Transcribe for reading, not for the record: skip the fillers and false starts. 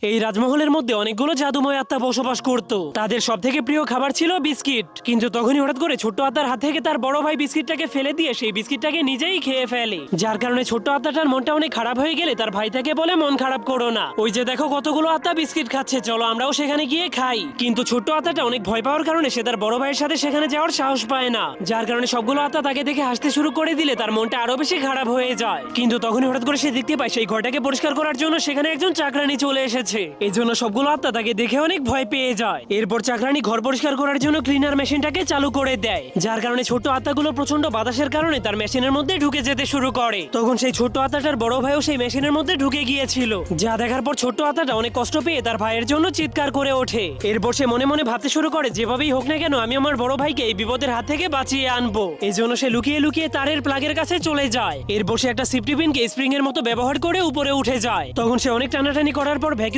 এই রাজমহলের মধ্যে অনেকগুলো জাদুময় আত্মা বসবাস করত। তাদের সব থেকে প্রিয় খাবার ছিল বিস্কিট। কিন্তু তখনই হঠাৎ করে ছোট্ট আত্মার হাত থেকে তার বড় ভাই বিস্কিটটাকে ফেলে দিয়ে সেই বিস্কিটটাকে নিজেই খেয়ে ফেলে, যার কারণে ছোট্ট আত্মাটার মনটা অনেক খারাপ হয়ে গেলে তার ভাই তাকে বলে মন খারাপ করো না, ওই যে দেখো কতগুলো আত্মা বিস্কিট খাচ্ছে, চলো আমরাও সেখানে গিয়ে খাই। কিন্তু ছোট্ট আত্মাটা অনেক ভয় পাওয়ার কারণে সে তার বড় ভাইয়ের সাথে সেখানে যাওয়ার সাহস পায় না, যার কারণে সবগুলো আত্মা তাকে দেখে হাসতে শুরু করে দিলে তার মনটা আরো বেশি খারাপ হয়ে যায়। কিন্তু তখনই হঠাৎ করে সে দেখতে পায় সেই ঘরটাকে পরিষ্কার করার জন্য সেখানে একজন চাকরানি চলে এসেছে। এই জন্য সবগুলো আত্মা তাকে দেখে অনেক ভয় পেয়ে যায়। এরপর চাকরানি ঘর পরিষ্কার করার জন্য ক্লিনার মেশিনটাকে চালু করে দেয়, যার কারণে ছোট আত্মাগুলো প্রচন্ড বাতাসের কারণে তার মেশিনের মধ্যে ঢুকে যেতে শুরু করে। তখন সেই ছোট আত্মাটার বড় ভাইও সেই মেশিনের মধ্যে ঢুকে গিয়েছিল, যা দেখার পর ছোট আত্মাটা অনেক কষ্ট পেয়ে তার ভাইয়ের জন্য চিৎকার করে ওঠে। এরপর সে মনে মনে ভাবতে শুরু করে যেভাবেই হোক না কেন আমি আমার বড় ভাইকে এই বিপদের হাত থেকে বাঁচিয়ে আনবো। এই জন্য সে লুকিয়ে লুকিয়ে তারের প্লাগের কাছে চলে যায়। এরপর সে একটা সিফটি পিনকে স্প্রিং এর মতো ব্যবহার করে উপরে উঠে যায়। তখন সে অনেক টানাটানি করার পর ভ্যাকুয়াম